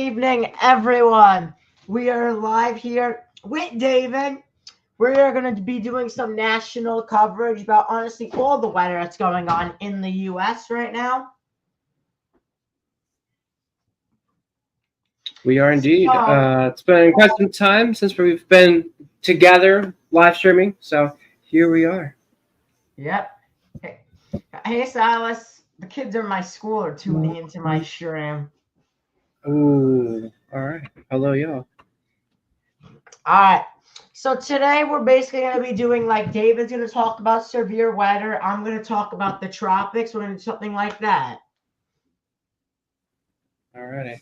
evening, everyone. We are live here with David. We're going to be doing some national coverage about honestly all the weather that's going on in the U.S. right now. We are indeed. It's been quite some time since we've been together live streaming, so here we are. Yep. Hey, Silas. The kids in my school are tuning into my stream. Ooh, all right. Hello, y'all. All right. So today we're basically going to be doing like David's going to talk about severe weather. I'm going to talk about the tropics. We're going to do something like that. All righty.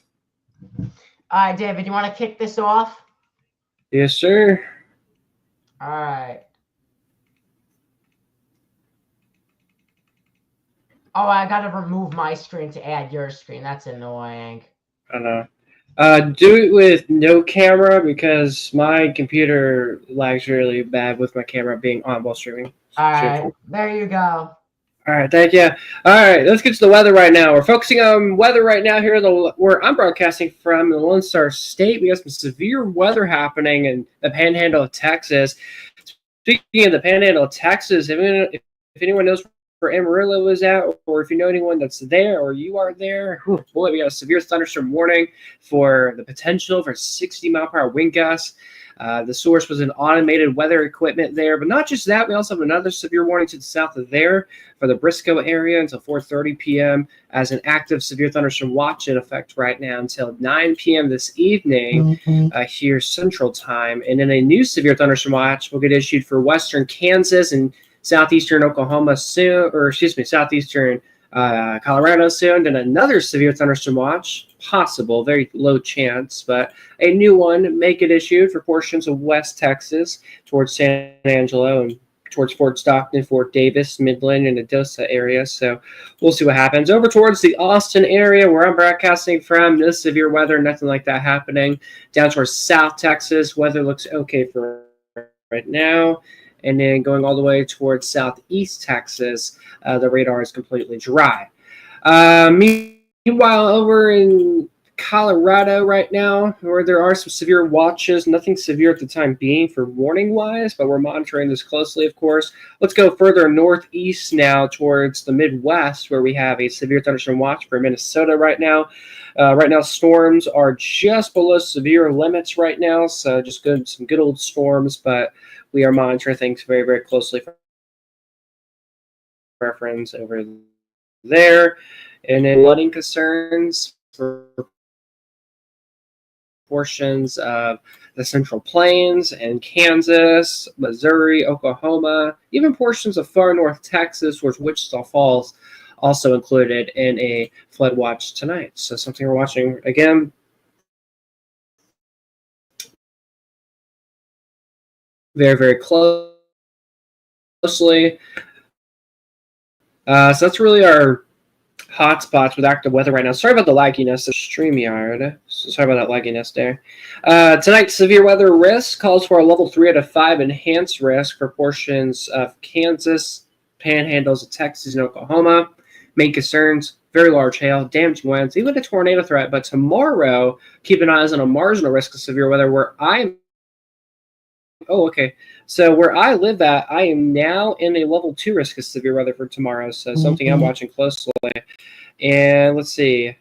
All right, David, you want to kick this off? Yes, sir. All right. Oh, I got to remove my screen to add your screen. That's annoying. I know. Do it with no camera because my computer lags really bad with my camera being on while streaming. All right, there you go. All right, thank you. All right, let's get to the weather right now. We're focusing on weather right now here where I'm broadcasting from the Lone Star State. We have some severe weather happening in the Panhandle of Texas. Speaking of the Panhandle of Texas, if anyone knows where Amarillo is at, or if you know anyone that's there or you are there, boy, we got a severe thunderstorm warning for the potential for 60-mile-per-hour wind gusts. The source was an automated weather equipment there, but not just that. We also have another severe warning to the south of there for the Briscoe area until 4:30 p.m. as an active severe thunderstorm watch in effect right now until 9 p.m. this evening here Central Time. And then a new severe thunderstorm watch will get issued for western Kansas and southeastern Oklahoma soon, southeastern Colorado soon. Then another severe thunderstorm watch, possible, very low chance, but a new one may get issued for portions of West Texas towards San Angelo and towards Fort Stockton, Fort Davis, Midland, and Adosa area. So we'll see what happens. Over towards the Austin area where I'm broadcasting from, no severe weather, nothing like that happening. Down towards South Texas, weather looks okay for right now. And then going all the way towards southeast Texas, the radar is completely dry. Meanwhile, over in Colorado right now, where there are some severe watches, nothing severe at the time being for warning-wise, but we're monitoring this closely, of course. Let's go further northeast now towards the Midwest, where we have a severe thunderstorm watch for Minnesota right now. Right now, storms are just below severe limits right now, so just some good old storms, but we are monitoring things very, very closely for our friends over there. And then flooding concerns for portions of the Central Plains and Kansas, Missouri, Oklahoma, even portions of far north Texas, where Wichita Falls also included in a flood watch tonight. So something we're watching again. Very, very closely. So that's really our hotspots with active weather right now. Sorry about the lagginess of StreamYard. Sorry about that lagginess there. Tonight, severe weather risk calls for a level 3 out of 5 enhanced risk for portions of Kansas, panhandles of Texas and Oklahoma. Main concerns, very large hail, damaging winds, even a tornado threat. But tomorrow, keep an eye on a marginal risk of severe weather where So where I live at, I am now in a level 2 risk of severe weather for tomorrow. So something I'm watching closely. And let's see,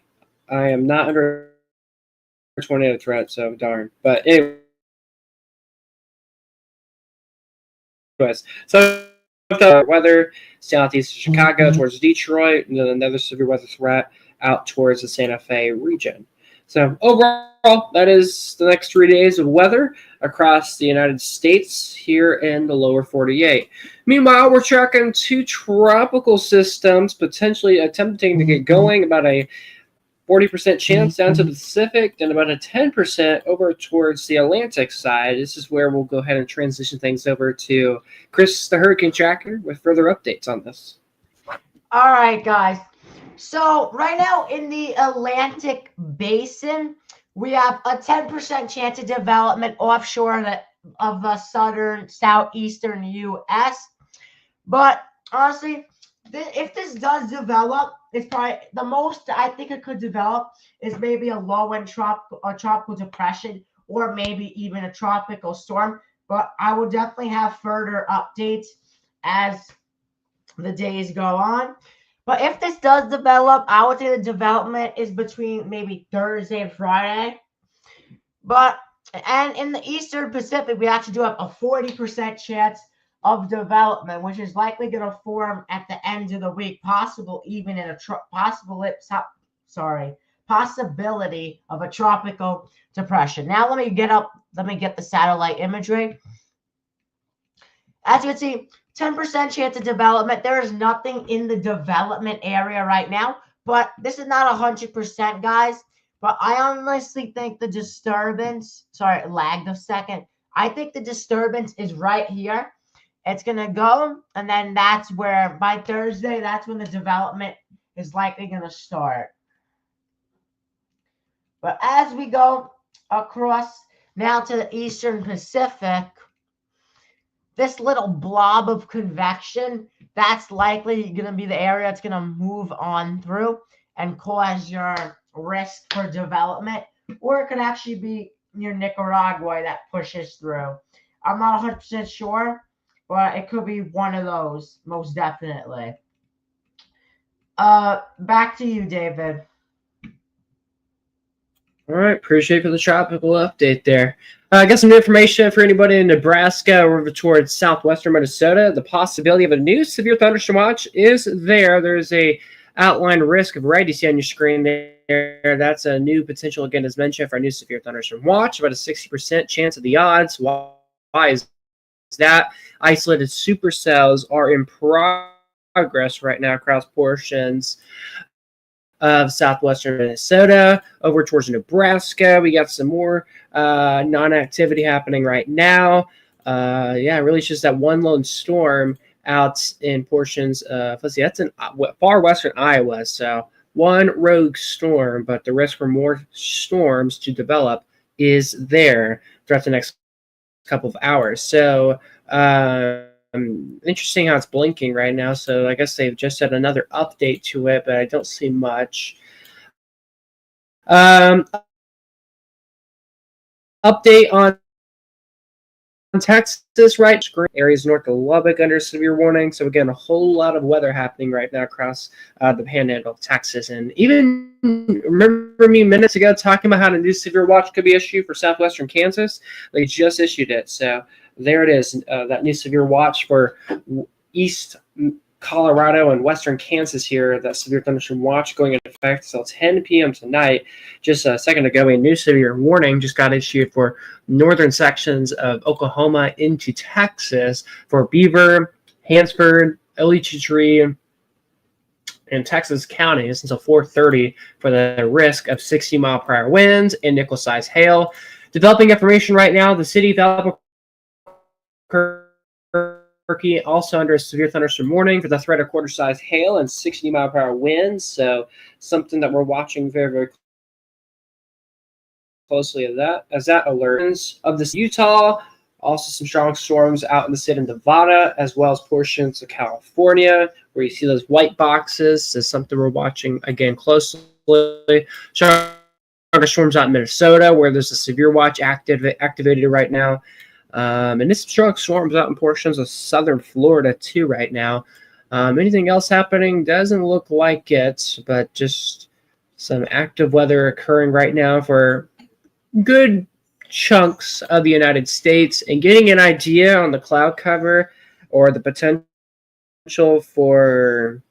I am not under a tornado threat, so darn. But anyways, so the weather southeast of Chicago towards Detroit, and then another severe weather threat out towards the Santa Fe region. So overall, that is the next 3 days of weather across the United States here in the lower 48. Meanwhile, we're tracking 2 tropical systems potentially attempting to get going, about a 40% chance down to the Pacific and about a 10% over towards the Atlantic side. This is where we'll go ahead and transition things over to Chris, the Hurricane Tracker, with further updates on this. All right, guys. So right now in the Atlantic Basin, we have a 10% chance of development offshore of the southeastern U.S. But honestly, if this does develop, it's probably the most I think it could develop is maybe a low-end tropical depression, or maybe even a tropical storm. But I will definitely have further updates as the days go on. But if this does develop, I would say the development is between maybe Thursday and Friday. But and in the Eastern Pacific, we actually do have a 40% chance of development, which is likely going to form at the end of the week, possible even in a possibility of a tropical depression. Now let me get the satellite imagery. As you can see, 10% chance of development. There is nothing in the development area right now, but this is not 100%, guys. But I honestly think the disturbance, sorry, it lagged a second. I think the disturbance is right here. It's going to go, and then that's where, by Thursday, that's when the development is likely going to start. But as we go across now to the Eastern Pacific, this little blob of convection, that's likely going to be the area it's going to move on through and cause your risk for development. Or it could actually be near Nicaragua that pushes through. I'm not 100% sure, but it could be one of those, most definitely. Back to you, David. All right, appreciate for the tropical update there. I got some information for anybody in Nebraska over towards southwestern Minnesota. The possibility of a new severe thunderstorm watch is there. There's a outlined risk of right you see on your screen there. That's a new potential, again, as mentioned, for a new severe thunderstorm watch. About a 60% chance of the odds. Why is that? Isolated supercells are in progress right now across portions of southwestern Minnesota over towards Nebraska. We got some more non-activity happening right now. Really it's just that one lone storm out in portions of, let's see, that's in far western Iowa. So one rogue storm, but the risk for more storms to develop is there throughout the next couple of hours. So interesting how it's blinking right now. So I guess they've just had another update to it, but I don't see much. Update on Texas, right? Areas north of Lubbock under severe warning. So again, a whole lot of weather happening right now across the panhandle of Texas. And even remember me minutes ago talking about how the new severe watch could be issued for southwestern Kansas? They just issued it. So there it is, that new severe watch for East Colorado and western Kansas here, that severe thunderstorm watch going into effect until 10 p.m. tonight. Just a second ago, a new severe warning just got issued for northern sections of Oklahoma into Texas for Beaver, Hansford, Okeechobee, and Texas counties until 4:30 for the risk of 60-mile-per-hour winds and nickel-sized hail. Developing information right now, the city of Albuquerque also under a severe thunderstorm warning for the threat of quarter-sized hail and 60-mile-per-hour winds. So something that we're watching very, very closely as that alerts of this Utah. Also some strong storms out in the state of Nevada, as well as portions of California, where you see those white boxes. This is something we're watching, again, closely. Strong storms out in Minnesota, where there's a severe watch activated right now. And this strong storms out in portions of southern Florida, too, right now. Anything else happening? Doesn't look like it, but just some active weather occurring right now for good chunks of the United States, and getting an idea on the cloud cover or the potential for,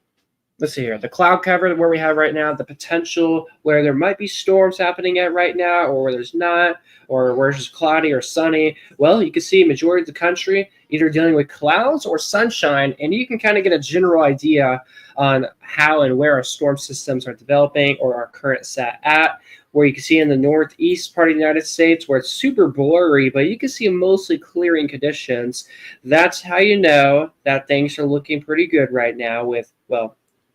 let's see here, the cloud cover where we have right now, the potential where there might be storms happening at right now, or where there's not, or where it's just cloudy or sunny. Well, you can see majority of the country either dealing with clouds or sunshine, and you can kind of get a general idea on how and where our storm systems are developing or are current set at. Where you can see in the northeast part of the United States where it's super blurry, but you can see mostly clearing conditions. That's how you know that things are looking pretty good right now with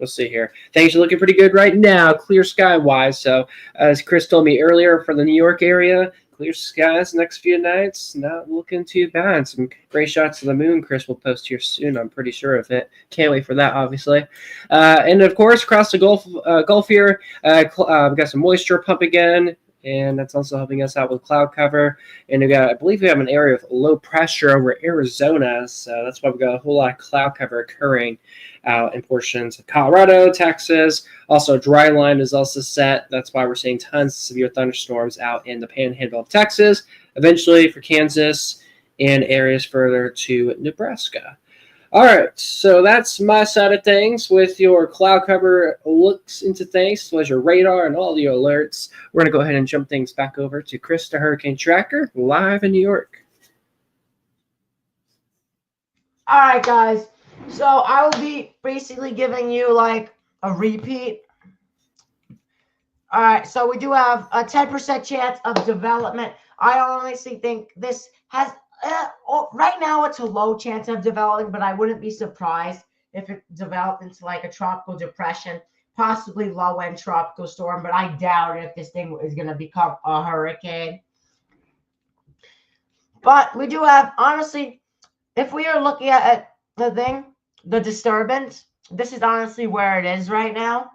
let's see here. Things are looking pretty good right now, clear sky wise. So as Chris told me earlier, for the New York area, clear skies next few nights, not looking too bad. Some great shots of the moon Chris will post here soon. I'm pretty sure of it. Can't wait for that, obviously. And of course, across the Gulf here, we've got some moisture pump again. And that's also helping us out with cloud cover. And I believe we have an area of low pressure over Arizona, so that's why we've got a whole lot of cloud cover occurring out in portions of Colorado, Texas. Also, dry line is also set. That's why we're seeing tons of severe thunderstorms out in the panhandle of Texas, eventually for Kansas, and areas further to Nebraska. All right, so that's my side of things with your cloud cover looks into things, as well as your radar and all your alerts. We're going to go ahead and jump things back over to Chris, the Hurricane Tracker, live in New York. All right, guys. So I will be basically giving you like a repeat. All right, so we do have a 10% chance of development. I honestly think this has... right now, it's a low chance of developing, but I wouldn't be surprised if it developed into like a tropical depression, possibly low-end tropical storm, but I doubt if this thing is going to become a hurricane. But we do have, honestly, if we are looking at the disturbance, this is honestly where it is right now.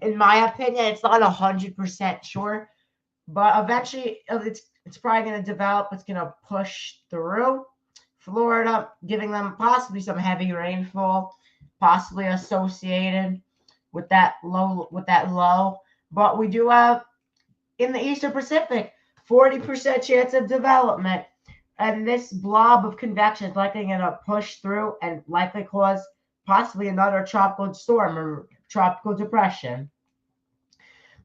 In my opinion, it's not 100% sure, but eventually it's probably going to develop. It's going to push through Florida, giving them possibly some heavy rainfall, possibly associated with that low. But we do have in the Eastern Pacific 40% chance of development, and this blob of convection is likely going to push through and likely cause possibly another tropical storm or tropical depression.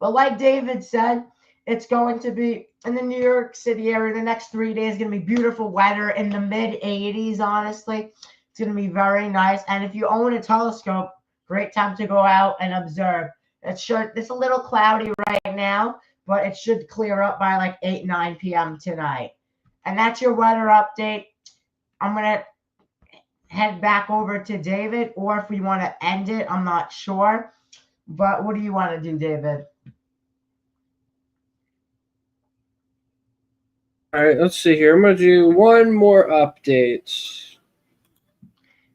But like David said, it's going to be in the New York City area the next 3 days. It's going to be beautiful weather in the mid-80s, honestly. It's going to be very nice. And if you own a telescope, great time to go out and observe. It's a little cloudy right now, but it should clear up by like 8, 9 p.m. tonight. And that's your weather update. I'm going to head back over to David, or if we want to end it, I'm not sure. But what do you want to do, David? All right, let's see here. I'm going to do one more update.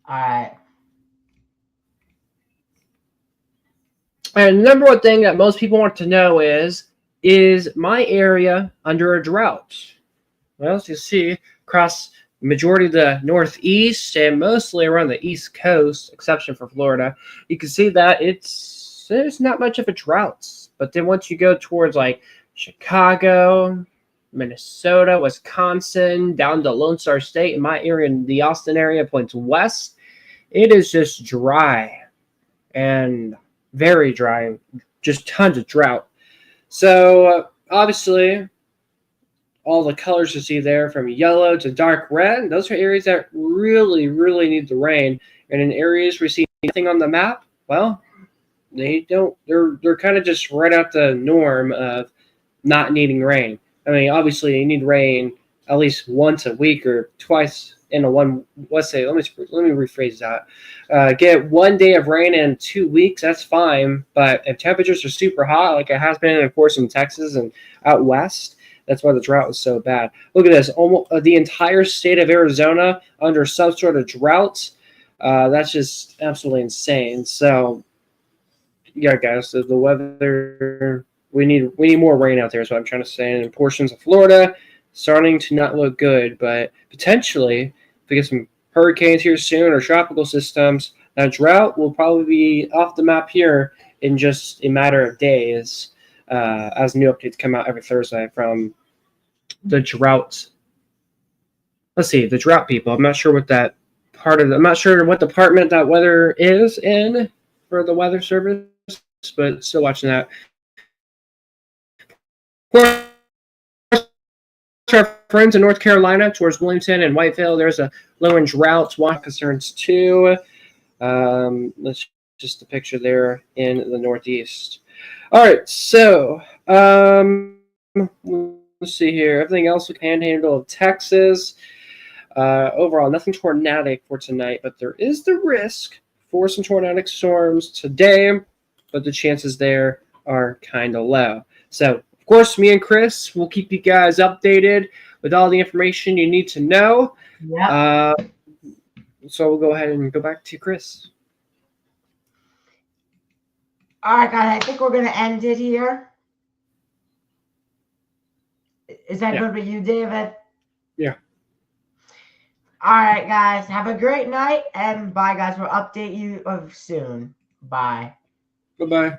All right. And the number one thing that most people want to know is my area under a drought? Well, as you see, across the majority of the Northeast and mostly around the East Coast, exception for Florida, you can see that there's not much of a drought. But then once you go towards like Chicago, Minnesota, Wisconsin, down to Lone Star State, in my area, in the Austin area, points west, it is just dry and very dry, just tons of drought. So obviously, all the colors you see there, from yellow to dark red, those are areas that really, really need the rain. And in areas we see nothing on the map, well, they don't. They're kind of just right out the norm of not needing rain. I mean, obviously, you need rain at least once a week or twice in a one. Let's say, let me rephrase that. Get 1 day of rain in 2 weeks. That's fine. But if temperatures are super hot, like it has been, of course, in Texas and out west, that's why the drought is so bad. Look at this. Almost the entire state of Arizona under some sort of drought. That's just absolutely insane. So, yeah, guys, the weather. We need more rain out there is what I'm trying to say. And in portions of Florida, starting to not look good. But potentially, if we get some hurricanes here soon or tropical systems, that drought will probably be off the map here in just a matter of days, as new updates come out every Thursday from the drought. Let's see, the drought people. I'm not sure what that I'm not sure what department that weather is in for the weather service, but still watching that. Our friends in North Carolina towards Williamson and Whiteville, there's a low in droughts, water concerns too. That's just a picture there in the Northeast. All right, so let's see here. Everything else with Panhandle of Texas. Overall, nothing tornadic for tonight, but there is the risk for some tornadic storms today, but the chances there are kind of low. So, of course, me and Chris will keep you guys updated with all the information you need to know. Yeah. So we'll go ahead and go back to Chris. All right, guys. I think we're gonna end it here. Is that good with you, David? Yeah. All right, guys. Have a great night, and bye, guys. We'll update you soon. Bye. Bye-bye.